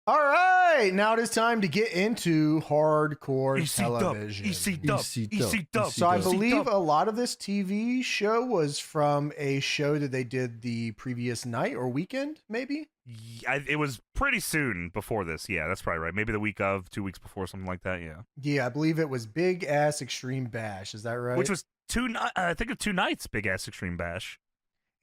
All right, now it is time to get into hardcore television. ECW. So I believe a lot of this TV show was from a show that they did the previous night or weekend, maybe? Yeah, it was pretty soon before this. Yeah, that's probably right. Maybe the week of, 2 weeks before, something like that. Yeah. Yeah, I believe it was Big Ass Extreme Bash. Is that right? Which was I think of 2 nights, Big Ass Extreme Bash.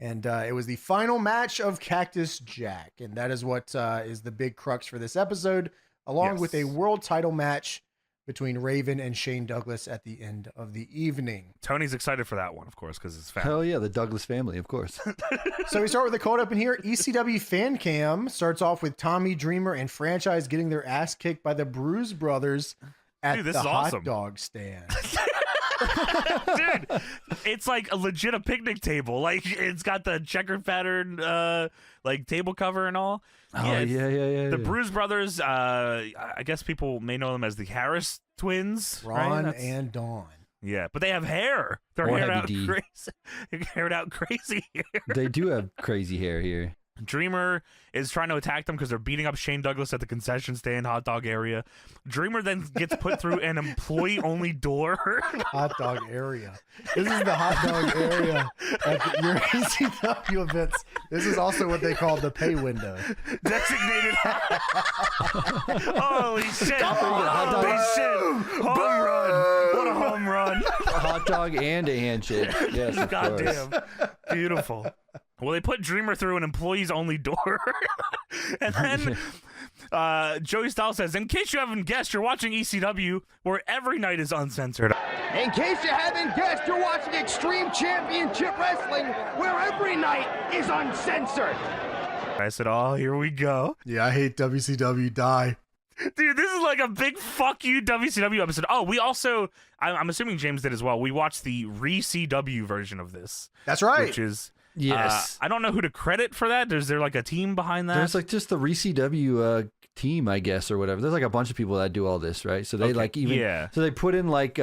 And it was the final match of Cactus Jack. And that is what is the big crux for this episode, along with a world title match between Raven and Shane Douglas at the end of the evening. Tony's excited for that one, of course, because it's family. Hell yeah, the Douglas family, of course. So we start with the cold open here. ECW fan cam starts off with Tommy Dreamer and Franchise getting their ass kicked by the Bruise Brothers at the hot dog stand. Dude, it's like a legit a picnic table. Like, it's got the checkered pattern like table cover and all. Oh yeah. The Bruise Brothers, I guess people may know them as the Harris twins. Ron right? and Dawn. Yeah, but they have hair. They're haired out crazy. They do have crazy hair here. Dreamer is trying to attack them because they're beating up Shane Douglas at the concession stand hot dog area. Dreamer then gets put through an employee-only door. Hot dog area. This is the hot dog area at your ECW events. This is also what they call the pay window. Designated. Holy shit. Holy shit. Home run. What a home run. A hot dog and a handshake. Yes, of course. Goddamn. Beautiful. Well, they put Dreamer through an employees-only door. And then Joey Styles says, in case you haven't guessed, you're watching ECW, where every night is uncensored. In case you haven't guessed, you're watching Extreme Championship Wrestling, where every night is uncensored. I said, oh, here we go. Yeah, I hate WCW. Die. Dude, this is like a big fuck you WCW episode. Oh, we also, I'm assuming James did as well, we watched the re-CW version of this. That's right. Which is... Yes. I don't know who to credit for that. Is there like a team behind that? There's like just the ReCW team, I guess, or whatever. There's like a bunch of people that do all this, right? So they so they put in like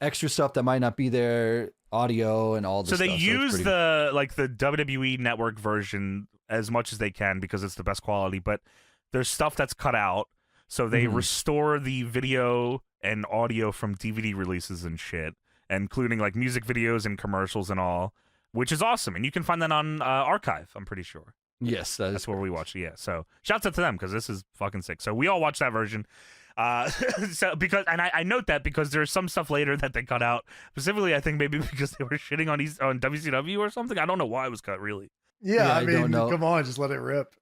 extra stuff that might not be there, audio and all this so stuff. They use the WWE Network version as much as they can because it's the best quality, but there's stuff that's cut out. So they restore the video and audio from DVD releases and shit, including like music videos and commercials and all. Which is awesome, and you can find that on Archive, I'm pretty sure. Yes, that's where we watch it. Yeah, so shouts out to them because this is fucking sick. So we all watch that version. Because I note that because there's some stuff later that they cut out. Specifically, I think maybe because they were shitting on WCW or something. I don't know why it was cut, really. Yeah, I mean, come on, just let it rip.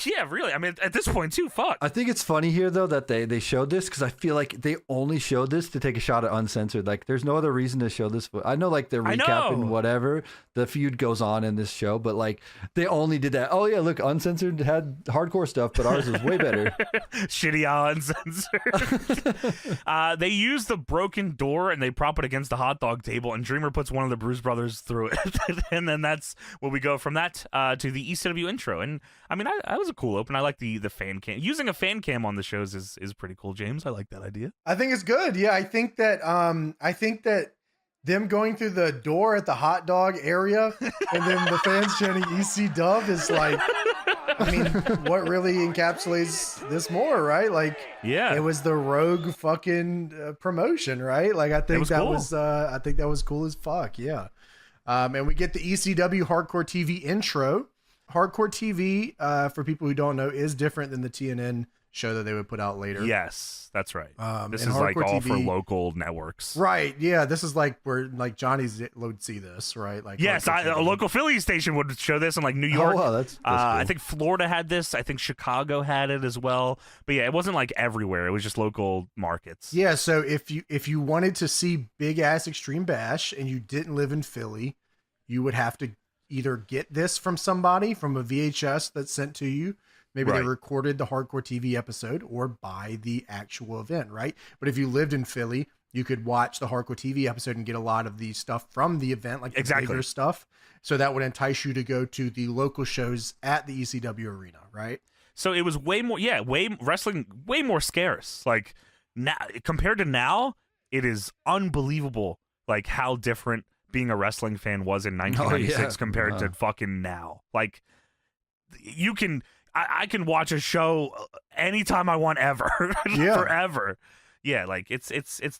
Yeah, really. I mean, at this point, too, fuck. I think it's funny here, though, that they showed this because I feel like they only showed this to take a shot at uncensored. Like, there's no other reason to show this. I know, like, they're recapping whatever. The feud goes on in this show, but, like, they only did that. Oh, yeah, look, uncensored had hardcore stuff, but ours is way better. Shitty uncensored. They use the broken door and they prop it against the hot dog table, and Dreamer puts one of the Bruise Brothers through it. And then that's where we go from that to the ECW intro. And, I mean, that was a cool open. I like the fan cam. Using a fan cam on the shows is pretty cool, James. I like that idea. I think it's good. Yeah, I think that them going through the door at the hot dog area and then the fans chanting EC Dub is like, I mean, what really encapsulates this more, right? Like, yeah, it was the rogue fucking promotion, right? Like, I think that was cool as fuck. Yeah. And we get the ECW Hardcore TV intro. Hardcore TV, for people who don't know, is different than the TNN show that they would put out later. Yes, that's right. This is like all for local networks. Right, yeah. This is like where like Johnny's would see this, right? Like, yes, a local Philly station would show this in like New York. Oh, wow, that's cool. I think Florida had this. I think Chicago had it as well. But yeah, it wasn't like everywhere. It was just local markets. Yeah, so if you wanted to see Big Ass Extreme Bash and you didn't live in Philly, you would have to either get this from somebody from a VHS that's sent to you. Maybe they recorded the Hardcore TV episode, or buy the actual event, right? But if you lived in Philly, you could watch the Hardcore TV episode and get a lot of the stuff from the event, like the bigger stuff. So that would entice you to go to the local shows at the ECW arena, right? So it was wrestling way more scarce. Like now, compared to now, it is unbelievable. Like how different being a wrestling fan was in 1996 compared to fucking now. Like I can watch a show anytime I want ever, forever. Yeah, like it's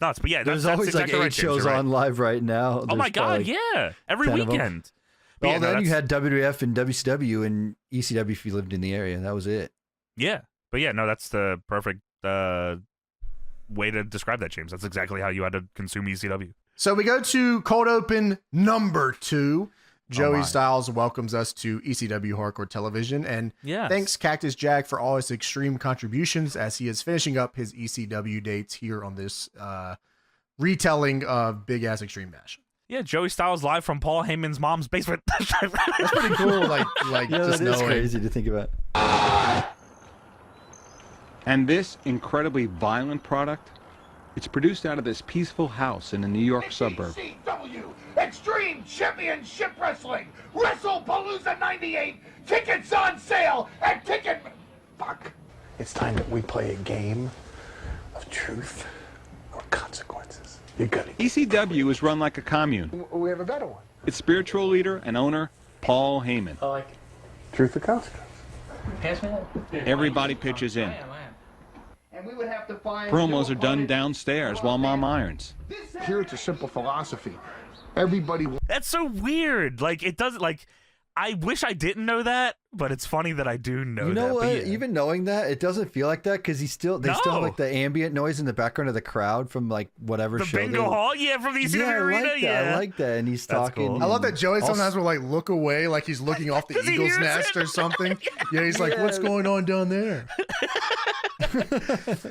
nuts. But yeah, there's that's always exactly like 8 right, shows on live right now. Oh my god, like yeah, every weekend. But yeah, then you had WWF and WCW and ECW if you lived in the area. That was it. Yeah, but yeah, no, that's the perfect way to describe that, James. That's exactly how you had to consume ECW. So we go to cold open number 2. Joey Styles welcomes us to ECW Hardcore Television, and thanks Cactus Jack for all his extreme contributions as he is finishing up his ECW dates here on this retelling of Big Ass Extreme Bash. Yeah, Joey Styles live from Paul Heyman's mom's basement. That's pretty cool. Like yeah, just that is crazy to think about. And this incredibly violent product, it's produced out of this peaceful house in a New York suburb. ECW Extreme Championship Wrestling, WrestlePalooza 98. Tickets on sale at Ticket. Fuck. It's time that we play a game of truth or consequences. You got it. ECW is run like a commune. We have a better one. Its spiritual leader and owner, Paul Heyman. I like it. Truth or consequence. Pass me that. Everybody pitches in. And we would have to find Promos are done downstairs while Mom irons. Here it's a simple philosophy. Everybody. That's so weird. Like it doesn't like. I wish I didn't know that, but it's funny that I do know that. You know what? Yeah. Even knowing that, it doesn't feel like that because they still have like the ambient noise in the background of the crowd from like whatever show. The bingo hall, yeah, from the ECW arena, I like that, and he's talking. Cool. I love that Joey sometimes will like look away, like he's looking off the eagle's nest or something. Yeah, he's like, "What's going on down there?"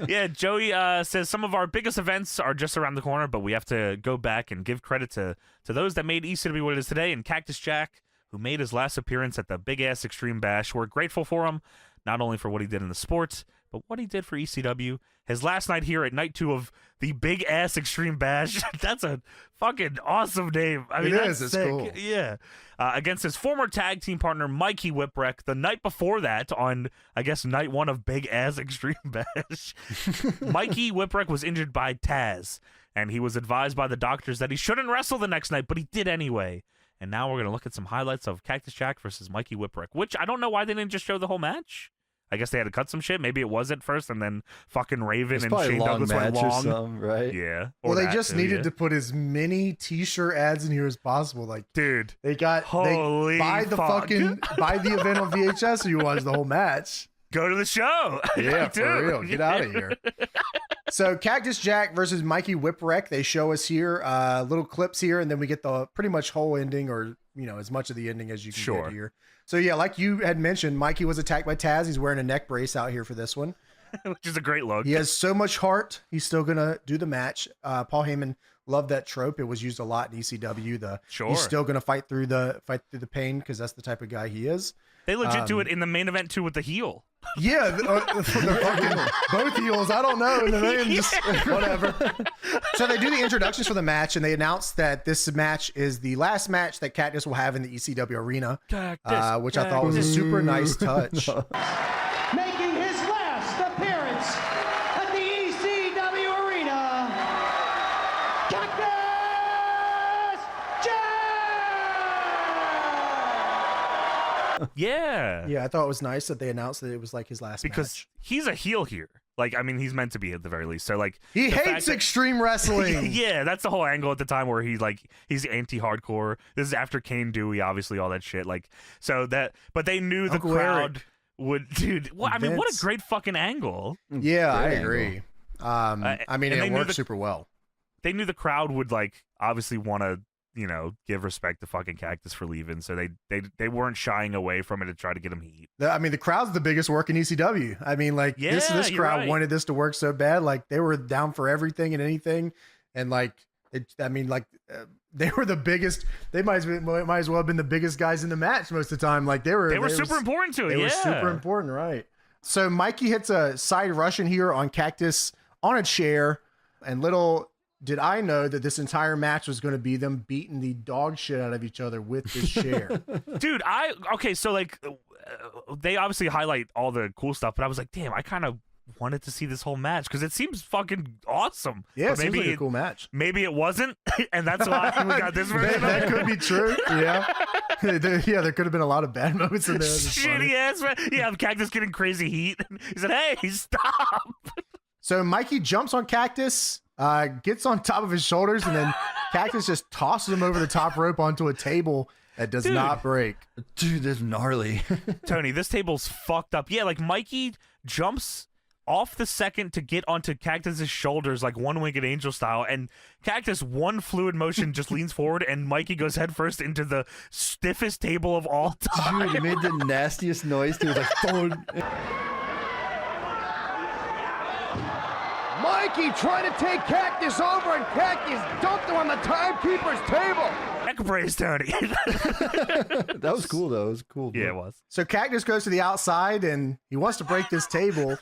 Yeah, Joey says some of our biggest events are just around the corner, but we have to go back and give credit to those that made ECW what it is today. And Cactus Jack, who made his last appearance at the Big Ass Extreme Bash. We're grateful for him, not only for what he did in the sport, but what he did for ECW. His last night here at night 2 of the Big Ass Extreme Bash. That's a fucking awesome name. I mean, it's cool. Yeah. Against his former tag team partner, Mikey Whipwreck, the night before that on, I guess, night 1 of Big Ass Extreme Bash. Mikey Whipwreck was injured by Taz, and he was advised by the doctors that he shouldn't wrestle the next night, but he did anyway. And now we're going to look at some highlights of Cactus Jack versus Mikey Whipwreck, which I don't know why they didn't just show the whole match. I guess they had to cut some shit. Maybe it was at first, and then fucking Raven and Shane Douglas went long. Or something, right? Yeah. Well, they just needed to put as many T-shirt ads in here as possible. Like, dude, they buy the event on VHS, so you watch the whole match. Go to the show. Yeah, for real. Get out of here. So Cactus Jack versus Mikey Whipwreck. They show us here little clips here, and then we get the pretty much whole ending, or as much of the ending as you can get here. So yeah, like you had mentioned, Mikey was attacked by Taz. He's wearing a neck brace out here for this one, which is a great look. He has so much heart. He's still gonna do the match. Paul Heyman loved that trope. It was used a lot in ECW. He's still gonna fight through the pain because that's the type of guy he is. They legit do it in the main event too with the heel. Yeah, the fucking both heels. I don't know. And then just whatever. So they do the introductions for the match, and they announce that this match is the last match that Cactus will have in the ECW arena, which I thought was a super nice touch. Making his last appearance at the ECW arena, Cactus Jack! Yeah, I thought it was nice that they announced that it was like his last match. Because he's a heel here. Like, I mean, he's meant to be at the very least. So, like, he hates extreme wrestling. Yeah, that's the whole angle at the time where he's anti-hardcore. This is after Kane Dewey, obviously, all that shit. Like, so that, but they knew the crowd would, dude. Well, I mean, what a great fucking angle. Yeah, I agree. I mean, it worked super well. They knew the crowd would obviously want to, give respect to fucking Cactus for leaving, so they weren't shying away from it to try to get him heat. I mean, the crowd's the biggest work in ECW. I mean, this crowd wanted this to work so bad. Like, they were down for everything and anything, and they were the biggest. They might as well have been the biggest guys in the match most of the time. Like, they were super important to it. They were super important, right? So Mikey hits a side Russian here on Cactus on a chair, and little did I know that this entire match was going to be them beating the dog shit out of each other with this chair. Dude, so they obviously highlight all the cool stuff, but I was like, damn, I kind of wanted to see this whole match because it seems fucking awesome. Yeah, but it seems like a cool match. Maybe it wasn't, and that's why we got this version. That could be true. Yeah. There could have been a lot of bad moments in there. Shitty ass man. Yeah, Cactus getting crazy heat. He said, "Hey, stop." So Mikey jumps on Cactus, gets on top of his shoulders, and then Cactus just tosses him over the top rope onto a table that does not break. Dude, this is gnarly. Tony, this table's fucked up. Yeah, like Mikey jumps off the second to get onto Cactus's shoulders like one-winged angel style, and Cactus, one fluid motion, just leans forward, and Mikey goes headfirst into the stiffest table of all time. Dude, it made the nastiest noise too. It was like, thud. Mikey trying to take Cactus over, and Cactus dumped him on the timekeeper's table. Neck brace, Tony. That was cool, though. It was cool. Yeah, it was. So Cactus goes to the outside, and he wants to break this table.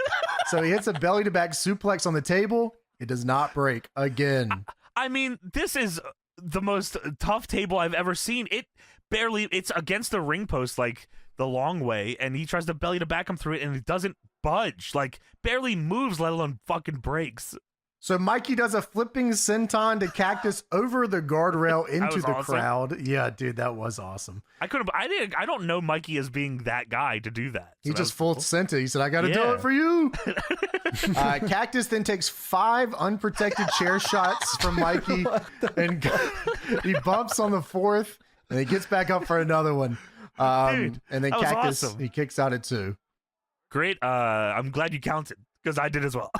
So he hits a belly-to-back suplex on the table. It does not break again. I mean, this is the most tough table I've ever seen. It's against the ring post, like, the long way, and he tries to belly to back him through it, and it doesn't budge. Like, barely moves, let alone fucking breaks. So Mikey does a flipping senton to Cactus over the guardrail into the crowd. Yeah, dude, that was awesome. I don't know Mikey as being that guy to do that. He just full sent it. He said, "I got to do it for you." Cactus then takes 5 unprotected chair shots from Mikey, and he bumps on the 4th, and he gets back up for another one. Dude, and then Cactus, awesome. He kicks out at 2. Great. I'm glad you counted, because I did as well.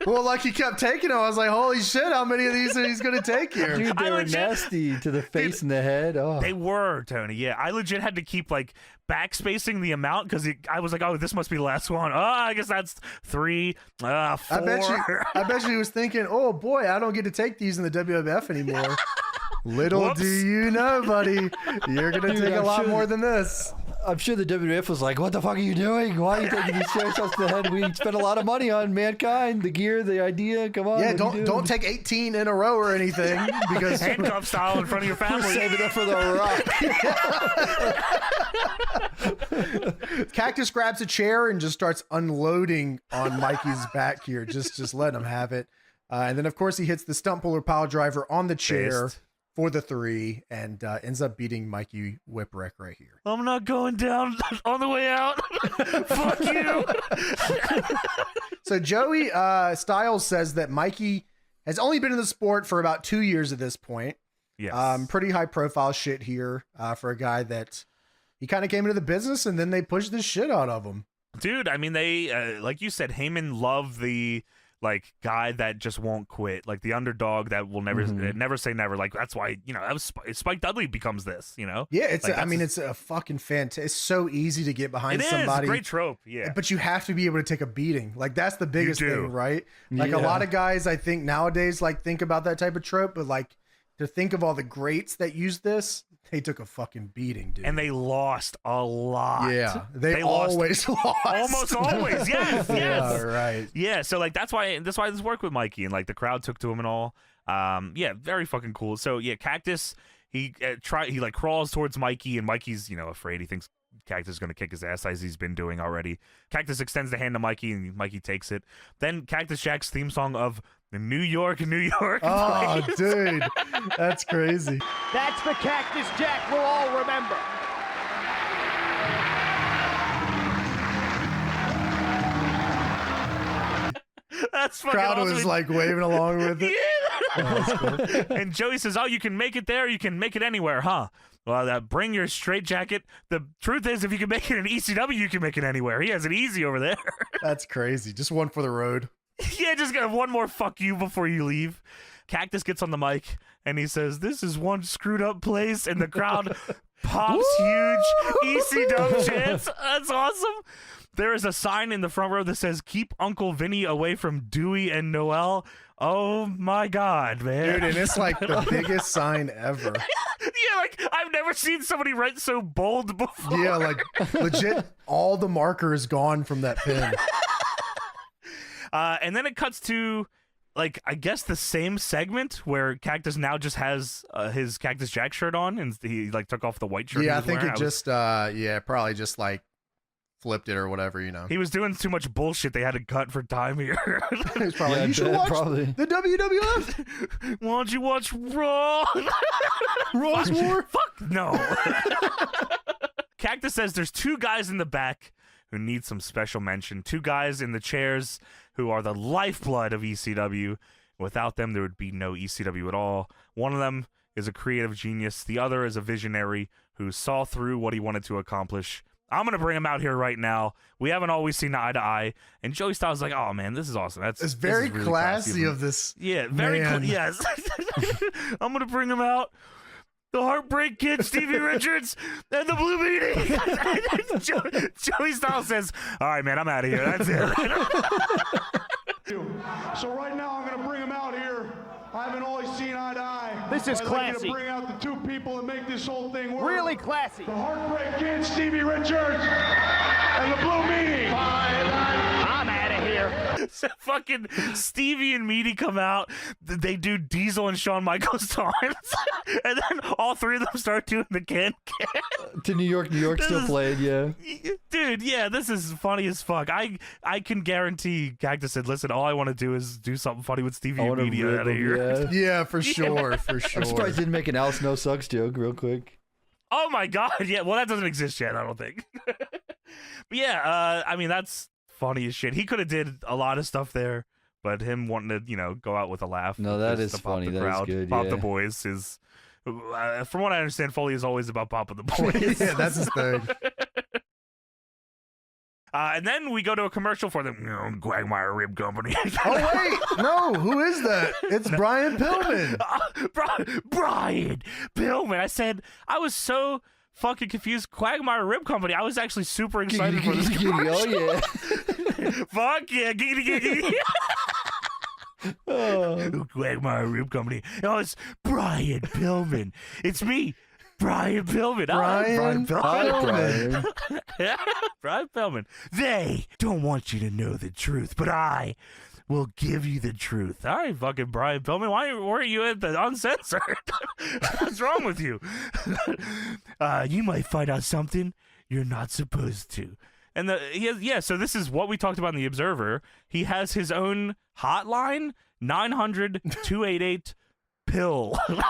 Well, like, he kept taking them. I was like, holy shit, how many of these are he's going to take here? Dude, they were nasty to the face and the head. Oh. They were, Tony. Yeah, I legit had to keep, like, backspacing the amount because I was like, oh, this must be the last one. Oh, I guess that's 3, 4. I bet you he was thinking, oh, boy, I don't get to take these in the WWF anymore. Little do you know, buddy, you're going to take a lot more than this. I'm sure the WWF was like, what the fuck are you doing? Why are you taking these chair shots to the head? We spent a lot of money on Mankind, the gear, the idea. Come on. Yeah, don't take 18 in a row or anything. Because handcuff style in front of your family. We're saving up for the Rock. Cactus grabs a chair and just starts unloading on Mikey's back here. Just let him have it. And then, of course, he hits the stump puller pile driver on the chair for the 3 and ends up beating Mikey Whipwreck right here. I'm not going down on the way out. Fuck you. So Joey Styles says that Mikey has only been in the sport for about 2 years at this point. Yes. Pretty high profile shit here for a guy that he kind of came into the business and then they pushed the shit out of him. Dude, I mean, they, like you said, Heyman loved the like guy that just won't quit, like the underdog that will never say never. Like that's why, you know, that was Spike Dudley becomes this, you know. Yeah, it's like, it's a fucking fantastic. It's so easy to get behind somebody. It's a great trope. Yeah, but you have to be able to take a beating. Like that's the biggest thing, right? Like a lot of guys, I think nowadays, like think about that type of trope, but like to think of all the greats that use this, they took a fucking beating, dude. And they lost a lot. Yeah. They always lost. Almost always. Yes. Yes. Yeah, right. Yeah. So like that's why this worked with Mikey, and like the crowd took to him and all. Yeah, very fucking cool. So yeah, Cactus, he like crawls towards Mikey, and Mikey's, you know, afraid. He thinks Cactus is going to kick his ass as he's been doing already. Cactus extends the hand to Mikey, and Mikey takes it. Then Cactus Jack's theme song of New York. Oh, dude. That's crazy. That's the Cactus Jack we'll all remember. That's fucking crowd awesome. was like waving along with it. Yeah. Cool. And Joey says, oh, you can make it there, you can make it anywhere, huh? Well, bring your straight jacket. The truth is, if you can make it in ECW, you can make it anywhere. He has it easy over there. That's crazy. Just one for the road. Yeah, just got one more fuck you before you leave. Cactus gets on the mic and he says, this is one screwed up place, and the crowd pops huge ECW chants. That's awesome. There is a sign in the front row that says, keep Uncle Vinny away from Dewey and Noel. Oh my God, man. Dude, and it's like the biggest sign ever. Yeah, like I've never seen somebody write so bold before. Yeah, like legit all the marker is gone from that pin. And then it cuts to, like, I guess the same segment where Cactus now just has his Cactus Jack shirt on, and he like took off the white shirt. Yeah, I think it just probably just like flipped it or whatever, you know. He was doing too much bullshit. They had to cut for time here. He's probably you should watch the WWF. Why don't you watch Raw? Raw's War? Fuck no. Cactus says there's 2 guys in the back who need some special mention. 2 guys in the chairs who are the lifeblood of ECW. Without them, there would be no ECW at all. One of them is a creative genius. The other is a visionary who saw through what he wanted to accomplish. I'm going to bring him out here right now. We haven't always seen eye to eye. And Joey Styles is like, oh, man, this is awesome. It's very really classy of this. Yeah, very cool. Yes. I'm going to bring him out. The Heartbreak Kid, Stevie Richards, and the Blue Meanie. Joey Styles says, all right, man, I'm out of here. That's it. So right now I'm going to bring him out here. I haven't always seen eye to eye. This is I'd classy. like you to bring out the 2 people that make this whole thing work. Really classy. The Heartbreak Kid, Stevie Richards, and the Blue Meanie. I'm out of here. So fucking Stevie and Meanie come out. They do Diesel and Shawn Michaels times, and then all 3 of them start doing the can. To New York still playing, yeah. Dude, yeah, this is funny as fuck. I can guarantee Cactus said, listen, all I want to do is do something funny with Stevie and Meanie out of here. Yeah, for sure, for sure. I'm surprised he didn't make an Al Snow Sucks joke real quick. Oh my god, yeah, well that doesn't exist yet, I don't think. But yeah, I mean, that's funny as shit. He could have did a lot of stuff there, but him wanting to, go out with a laugh. No, that is funny. That is good. Pop the boys is, from what I understand, Foley is always about popping the boys. Yeah, that's his thing. And then we go to a commercial for the Quagmire Rib Company. Oh wait, no, who is that? It's Brian Pillman. Brian Pillman. I said I was so fucking confused. Quagmire Rib Company. I was actually super excited for this commercial. Oh yeah. Fuck yeah, giggity. Oh. Quagmire Rib Company. Oh, it's Brian Pillman. It's me, Brian Pillman. Brian Pillman. Brian Pillman. They don't want you to know the truth, but I will give you the truth. All right, fucking Brian Pillman. Why weren't you at the Uncensored? What's wrong with you? You might find out something you're not supposed to. And so this is what we talked about in The Observer. He has his own hotline, 900-288-PILL. You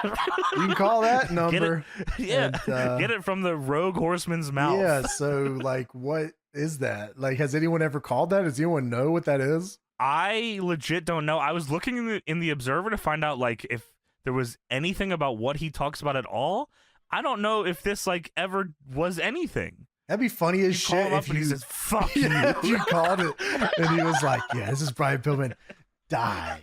can call that number. Get it from the Rogue Horseman's mouth. Yeah, so like what is that? Like, has anyone ever called that? Does anyone know what that is? I legit don't know. I was looking in the Observer to find out like if there was anything about what he talks about at all. I don't know if this like ever was anything. That'd be funny as shit if he says, fuck yeah, you. If you called it and he was like, yeah, this is Brian Pillman. Die.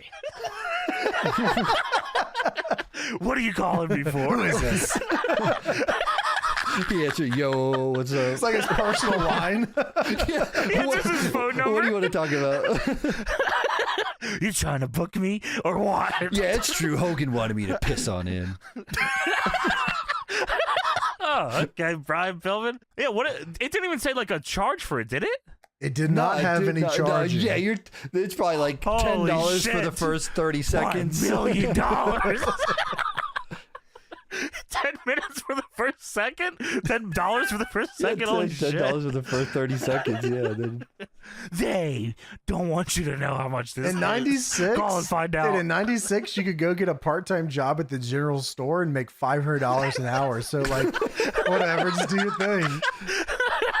What are you calling me for? Who is this? He answered, yo, what's up? It's like his personal line. Yeah. It's just his phone number. What do you want to talk about? You trying to book me or what? Yeah, it's true. Hogan wanted me to piss on him. Oh, okay, Brian Pillman. Yeah, what? It didn't even say like a charge for it, did it? It did not have any charge. Yeah, it's probably like $10 for the first 30 seconds. $1 million. 10 minutes for the first second? $10 for the first second? Holy shit. $10 for the first 30 seconds, yeah. Then. They don't want you to know how much this is. In 96? Call and find out. In 96, you could go get a part-time job at the general store and make $500 an hour. So, like, whatever, just do your thing.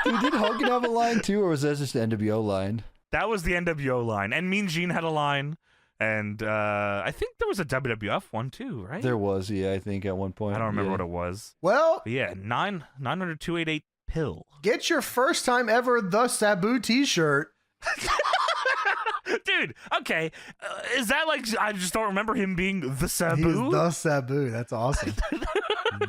Dude, did Hogan have a line, too, or was that just the NWO line? That was the NWO line. And Mean Gene had a line. And I think there was a WWF one, too, right? There was, yeah, I think, at one point. I don't remember what it was. Well, but yeah, 900-288-PILL. Get your first time ever The Sabu t-shirt. Dude, okay. Is that like, I just don't remember him being the Sabu? He's The Sabu. That's awesome.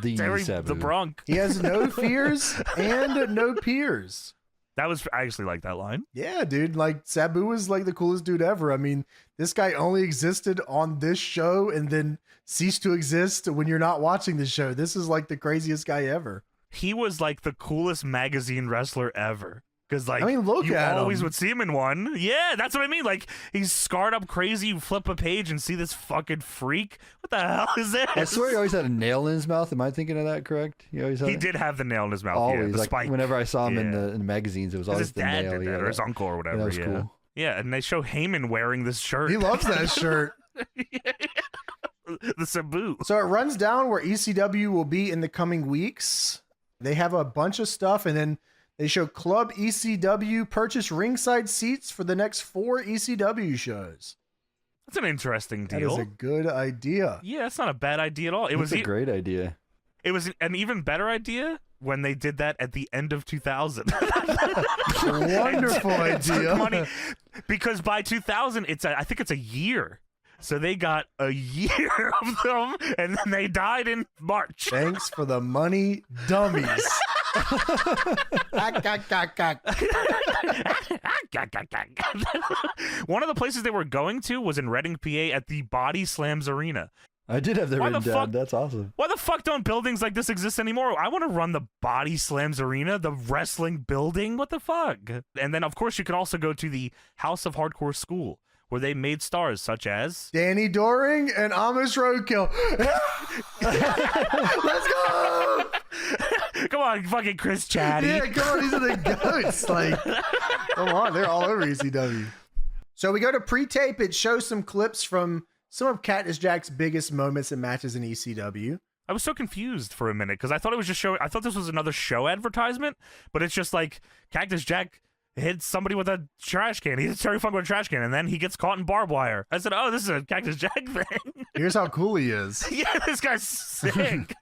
The Sabu. The Bronx. He has no fears and no peers. I actually like that line. Yeah, dude. Like, Sabu was like the coolest dude ever. I mean, this guy only existed on this show and then ceased to exist when you're not watching the show. This is like the craziest guy ever. He was like the coolest magazine wrestler ever. Because, like, I mean, look you at always him. would see him in one. Yeah, that's what I mean. Like, he's scarred up crazy. You flip a page and see this fucking freak. What the hell is this? I swear he always had a nail in his mouth. Am I thinking of that correct? He did have the nail in his mouth. Always. Yeah, the like, spike. whenever I saw him in Yeah. the magazines, it was 'Cause always his the dad nail. did that, Yeah, or his uncle or whatever. that was yeah. cool. Yeah, and they show Heyman wearing this shirt. He loves that shirt. The Sabu. So it runs down where ECW will be in the coming weeks. They have a bunch of stuff, and then they show Club ECW purchase ringside seats for the next 4 ECW shows. That's an interesting That deal. is a good idea. Yeah, that's not a bad idea at all. It's a great idea. It was an even better idea when they did that at the end of 2000. Wonderful idea. Money, because by 2000, I think it's a year. So they got a year of them, and then they died in March. Thanks for the money, dummies. One of the places they were going to was in Reading, PA at the Body Slams Arena. I did have that Why written the down. fuck- That's awesome. Why the fuck don't buildings like this exist anymore? I want to run the Body Slams Arena, the wrestling building. What the fuck? And then, of course, you can also go to the House of Hardcore School, where they made stars such as... Danny Doring and Amish Roadkill. Let's go! Come on, fucking Chris Chatty. Yeah, come on, these are the goats. Like, come on, they're all over ECW. So we go to pre-tape. It shows some clips from some of Cactus Jack's biggest moments and matches in ECW. I was so confused for a minute because I thought it was just I thought this was another show advertisement, but it's just like Cactus Jack hits somebody with a trash can. He hits Terry Funk with a trash can, and then he gets caught in barbed wire. I said, "Oh, this is a Cactus Jack thing." Here's how cool he is. Yeah, this guy's sick.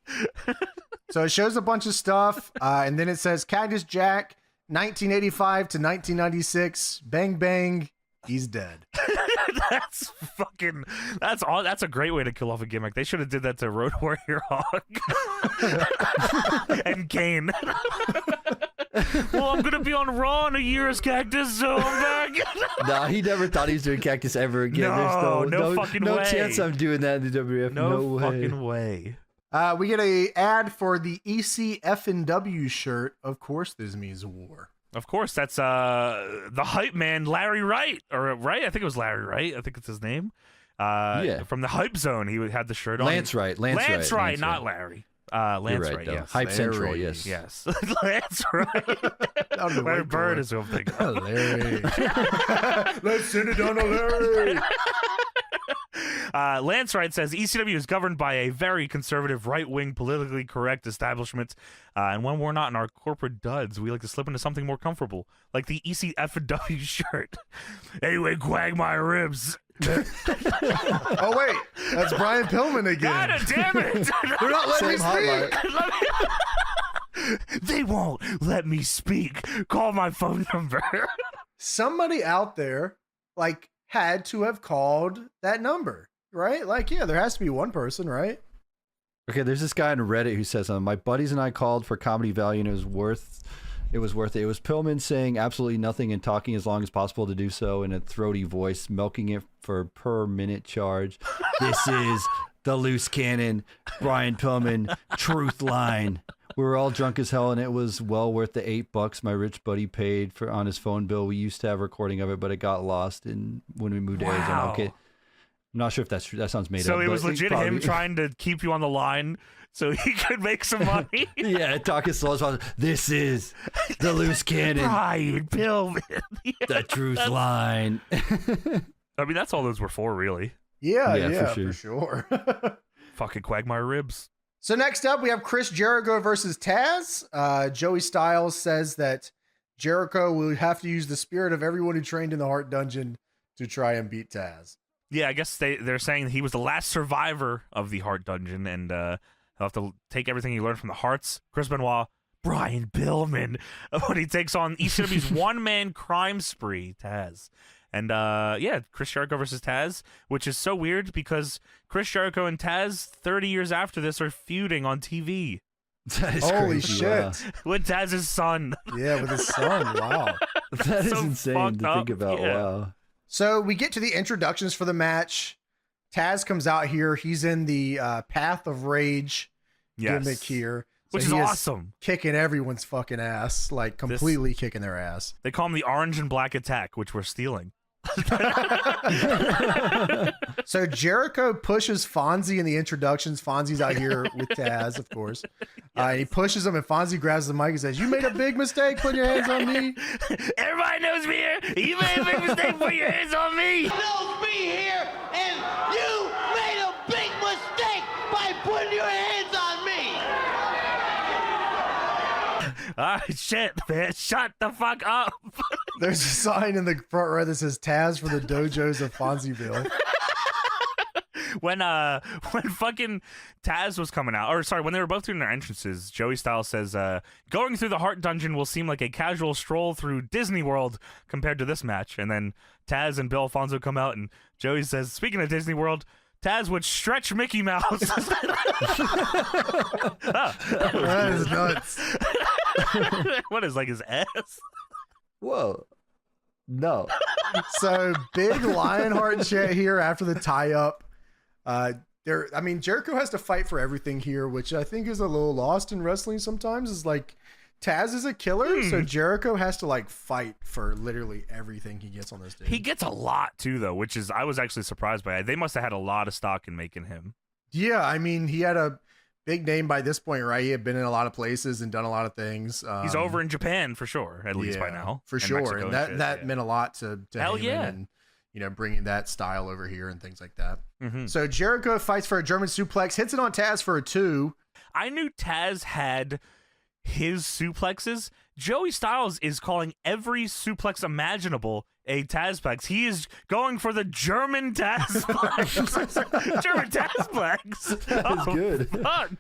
So it shows a bunch of stuff, and then it says Cactus Jack, 1985 to 1996. Bang bang, he's dead. That's a great way to kill off a gimmick. They should have did that to Road Warrior Hawk and Kane. Well, I'm gonna be on Raw in a year as Cactus, so I'm back. Nah, he never thought he was doing Cactus ever again. No, There's no fucking no way. chance I'm doing that in the WWF. No way. fucking way. We get a ad for the ECF&W shirt. Of course, this means war. Of course, that's the hype man, Larry Wright, or right? I think it was Larry Wright. I think it's his name. Yeah. From the Hype Zone, he had the shirt on. Lance Wright, not Larry. Lance You're Wright, though. yes. Hype Larry. Central, yes. Yes. Lance Wright. Larry Bird is what I'm thinking of. Larry. Let's send it down to Larry. Lance Wright says ECW is governed by a very conservative, right-wing, politically correct establishment, and when we're not in our corporate duds, we like to slip into something more comfortable, like the ECF&W shirt. Anyway, Quagmire ribs. Oh, wait. That's Brian Pillman again. God damn it! They're not letting me Same speak. They won't let me speak. Call my phone number. Somebody out there, like, had to have called that number, right? Like, yeah, there has to be one person, right? Okay, there's this guy on Reddit who says, my buddies and I called for comedy value and it was worth it. It was Pillman saying absolutely nothing and talking as long as possible to do so in a throaty voice, milking it for per minute charge. This is the loose cannon, Brian Pillman, truth line. We were all drunk as hell, and it was well worth the $8 my rich buddy paid for on his phone bill. We used to have a recording of it, but it got lost when we moved to Arizona. Wow. Okay, I'm not sure if that's true. That sounds made up. So it but was legit him probably- trying to keep you on the line so he could make some money. Yeah, talk as slow as possible. This is the loose cannon, Brian Pillman. the truth line. I mean, that's all those were for, really. Yeah, for for sure. Fucking Quagmire ribs. So next up, we have Chris Jericho versus Taz. Joey Styles says that Jericho will have to use the spirit of everyone who trained in the Heart Dungeon to try and beat Taz. Yeah, I guess they're saying he was the last survivor of the Heart Dungeon, and he'll have to take everything he learned from the Hearts. Chris Benoit, Brian Pillman, when he takes on ECW's one-man crime spree, Taz. And yeah, Chris Jericho versus Taz, which is so weird because Chris Jericho and Taz, 30 years after this, are feuding on TV. That is Holy crazy. shit. Wow. With Taz's son. Yeah, with his son. Wow. That is So insane fucked to think up. about. Yeah. Wow. So we get to the introductions for the match. Taz comes out here. He's in the Path of Rage Yes. gimmick here. which is awesome. Kicking everyone's fucking ass, like completely kicking their ass. They call him the Orange and Black Attack, which we're stealing. So Jericho pushes Fonzie in the introductions. Fonzie's out here with Taz, of course. Yes. He pushes him, and Fonzie grabs the mic and says, "You made a big mistake putting your hands on me." Everybody knows me here. You made a big mistake putting your hands on me. Knows me here, and you made a big mistake by putting your hands on me. Ah, shit, man. Shut the fuck up. There's a sign in the front row that says Taz for the dojos of Fonzieville. When fucking Taz was coming out, or sorry, when they were both doing their entrances, Joey Styles says, going through the Heart Dungeon will seem like a casual stroll through Disney World compared to this match. And then Taz and Bill Alfonso come out, and Joey says, speaking of Disney World, Taz would stretch Mickey Mouse. That is nuts. What is, like, his ass? Whoa. No. So big Lionheart chant here after the tie-up. Jericho has to fight for everything here, which I think is a little lost in wrestling sometimes. Is like Taz is a killer, so Jericho has to like fight for literally everything he gets on this day. He gets a lot too, though, which is I was actually surprised by. They must have had a lot of stock in making him. Yeah, I mean, he had a big name by this point, right? He had been in a lot of places and done a lot of things. He's over in Japan for sure, at least by now. For sure, and that meant a lot to Hell Heyman yeah. and bringing that style over here and things like that. Mm-hmm. So Jericho fights for a German suplex, hits it on Taz for a 2. I knew Taz had his suplexes. Joey Styles is calling every suplex imaginable a Tazplex. He is going for the German Tazplex. German Tazplex. That is good. Fuck.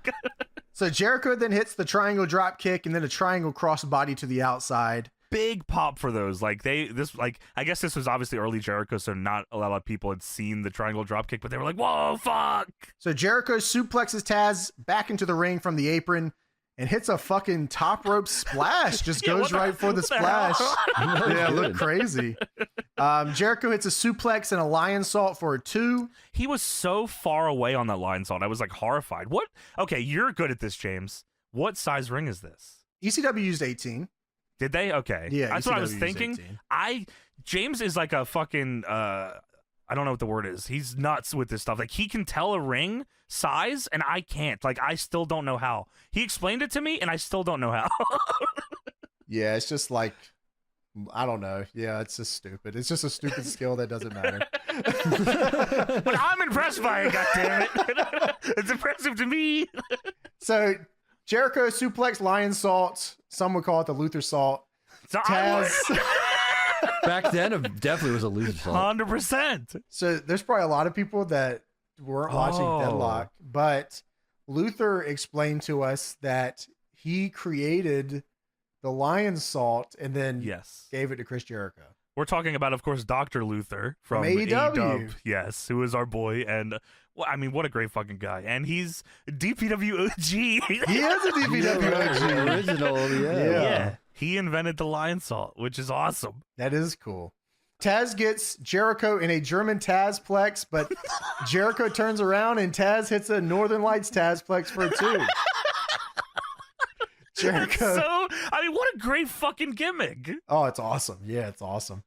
So Jericho then hits the triangle drop kick and then a triangle crossbody to the outside. Big pop for those. I guess this was obviously early Jericho, so not a lot of people had seen the triangle drop kick, but they were like, whoa, fuck. So Jericho suplexes Taz back into the ring from the apron and hits a fucking top rope splash. Just goes right for the splash. Yeah, look crazy. Jericho hits a suplex and a lion salt for a 2. He was so far away on that lion salt. I was like horrified. What? Okay, you're good at this, James. What size ring is this? ECW used 18. Did they? Okay. Yeah, that's ECW what I was used thinking. 18. James is like a fucking I don't know what the word is. He's nuts with this stuff. Like, he can tell a ring size and I can't. Like, I still don't know how. He explained it to me and I still don't know how. Yeah, it's just like, I don't know. Yeah, it's just stupid. It's just a stupid skill that doesn't matter. But I'm impressed by it, goddammit. It's impressive to me. So Jericho suplex lion salt. Some would call it the Luther salt. So Taz. Back then, it definitely was a loser salt. 100%. So there's probably a lot of people that weren't watching Deadlock, but Luther explained to us that he created the lion salt and then gave it to Chris Jericho. We're talking about, of course, Dr. Luther from AEW. Yes, who is our boy. And, well, I mean, what a great fucking guy. And he's DPW OG. He is a DPW OG. Original, Yeah. He invented the lion salt, which is awesome. That is cool. Taz gets Jericho in a German Tazplex, but Jericho turns around and Taz hits a Northern Lights Tazplex for a 2. Jericho. So, I mean, what a great fucking gimmick. Oh, it's awesome. Yeah, it's awesome.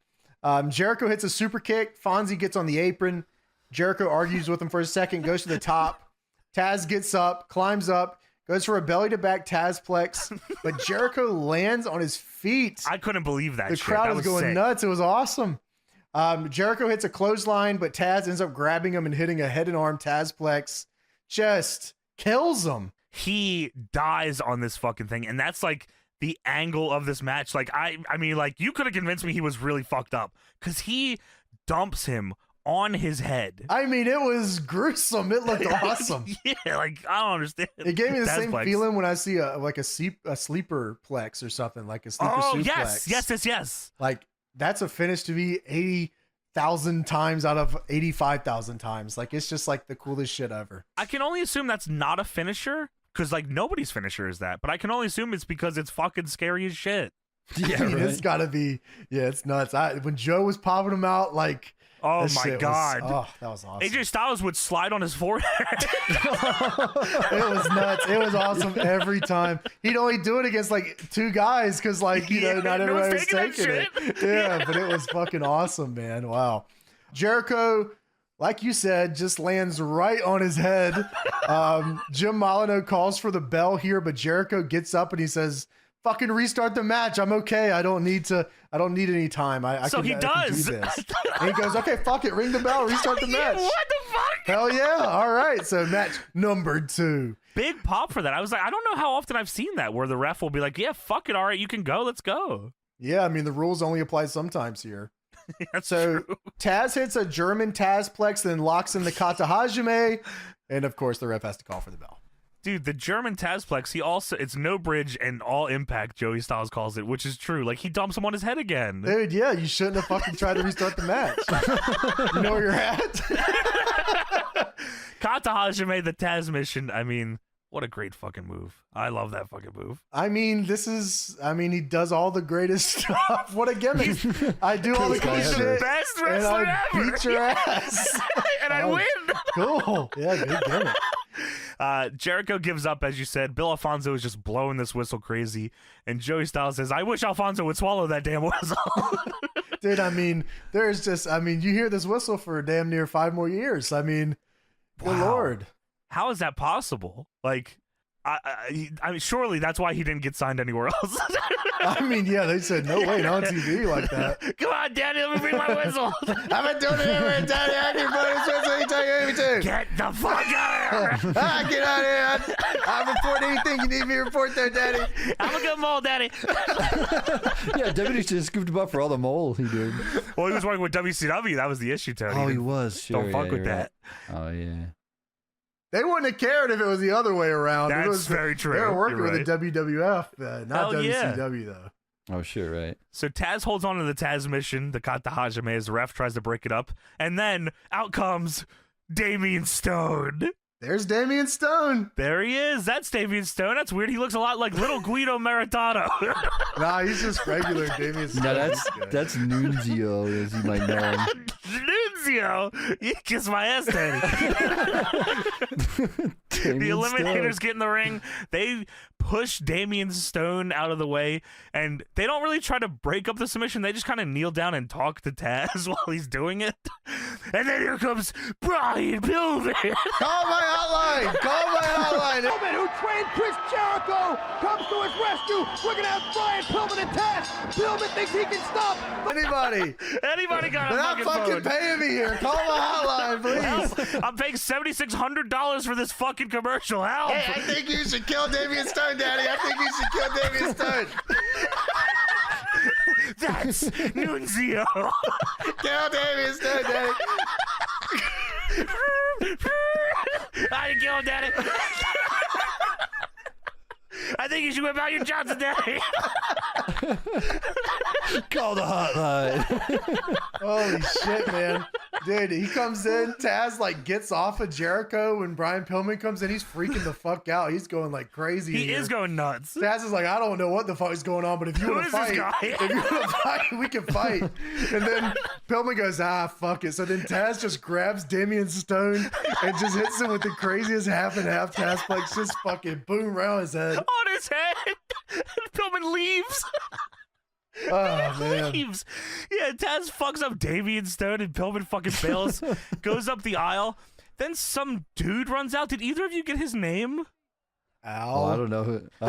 Jericho hits a super kick. Fonzie gets on the apron. Jericho argues with him for a second, goes to the top. Taz gets up, climbs up, goes for a belly to back Tazplex, but Jericho lands on his feet. I couldn't believe that. The crowd was going nuts. It was awesome. Jericho hits a clothesline, but Taz ends up grabbing him and hitting a head and arm Tazplex. Just kills him. He dies on this fucking thing, and that's like the angle of this match. Like, I mean, like, you could have convinced me he was really fucked up because he dumps him on his head. I mean, it was gruesome. It looked awesome. Yeah, like, I don't understand. It gave me the same Tazplex. feeling when I see a sleeper plex or something, like a sleeper suplex. Yes. Like, that's a finish to be 80,000 times out of 85,000 times. Like, it's just like the coolest shit ever. I can only assume that's not a finisher because, like, nobody's finisher is that. But I can only assume it's because it's fucking scary as shit. Yeah, I mean, it's gotta be. Yeah, it's nuts. When Joe was popping them out, like, Oh This my shit God. that was awesome. AJ Styles would slide on his forehead. It was nuts. It was awesome every time. He'd only do it against like 2 guys because like, not everybody was taking it. Yeah, but it was fucking awesome, man. Wow. Jericho, like you said, just lands right on his head. Jim Molyneux calls for the bell here, but Jericho gets up and he says, fucking restart the match. I'm okay. I don't need any time. I So can, he I does. can do this. And he goes, okay, fuck it. Ring the bell. Restart the match. What the fuck? Hell yeah. All right. So match number 2. Big pop for that. I was like, I don't know how often I've seen that where the ref will be like, yeah, fuck it. All right, you can go. Let's go. Yeah. I mean, the rules only apply sometimes here. That's So true. Taz hits a German Tazplex, then locks in the Kata Hajime. And of course, the ref has to call for the bell. Dude, the German Tazplex, it's no bridge and all impact, Joey Styles calls it, which is true. Like, he dumps him on his head again. Dude, yeah, you shouldn't have fucking tried to restart the match. You know where you're at? Kata Hajime, the Taz mission. I mean, what a great fucking move. I love that fucking move. I mean, he does all the greatest stuff. What a gimmick. I do all the cool shit. Best And wrestler I ever. beat your ass. And I win. Cool. Yeah, good gimmick. Jericho gives up, as you said. Bill Alfonso is just blowing this whistle crazy. And Joey Styles says, I wish Alfonso would swallow that damn whistle. Dude, I mean, you hear this whistle for damn near 5 more years. I mean, good Lord. How is that possible? Like, I mean, surely that's why he didn't get signed anywhere else. I mean, yeah, they said, no way, not on TV like that. Come on, Daddy, let me bring my whistle. I've been doing it every Daddy. I can put this whistle anytime you need me to. Get the fuck out of here. Get out of here. I'll report anything you need me to report there, Daddy. I'm a good mole, Daddy. Yeah, WWE just scooped him up for all the mole he did. Well, he was working with WCW. That was the issue, Tony. Oh, he was. Sure, Don't fuck yeah, with you're that. right. Oh, yeah. They wouldn't have cared if it was the other way around. That's very true. They were working You're with the WWF, not Hell yeah. WCW, though. Oh, sure, right. So Taz holds on to the Taz mission, the Kata Hajime, as the ref tries to break it up. And then out comes Damian Stone. There's Damian Stone. There he is. That's Damian Stone. That's weird. He looks a lot like little Guido Maritano. Nah, he's just regular Damian Stone. No, that's Nunzio, as you might know him. Nunzio, you kiss my ass, Daddy. The Eliminators get in the ring. They push Damian Stone out of the way, and they don't really try to break up the submission. They just kind of kneel down and talk to Taz while he's doing it. And then here comes Brian Pillman. Call my hotline. Call my hotline. Pillman, who trained Chris Jericho, comes to his rescue. We're going to have Brian Pillman attached. Pillman thinks he can stop. Anybody. Anybody got They're a not fucking phone? paying me here. Call my hotline, please. Help. I'm paying $7,600 for this fucking commercial. Help. Hey, I think you should kill Damian Stone, Daddy. I think you should kill Damian Stone. That's Nunzio. Kill Damian Stone, Daddy. I didn't kill him, Daddy. I think you should whip out your Johnson, Daddy. Call the hotline. Holy shit, man. Dude, he comes in, Taz like gets off of Jericho when Brian Pillman comes in. He's freaking the fuck out. He's going like crazy. He is going nuts. Taz is like, I don't know what the fuck is going on, but if you want to fight, we can fight. And then Pillman goes, fuck it. So then Taz just grabs Damian Stone and just hits him with the craziest half and half Tazplex, just fucking boom right on his head. On his head. Pillman leaves. Oh, man. Leaves. Yeah, Taz fucks up Damian Stone and Pillman fucking fails. Goes up the aisle. Then some dude runs out. Did either of you get his name? Al. Oh, I don't know. I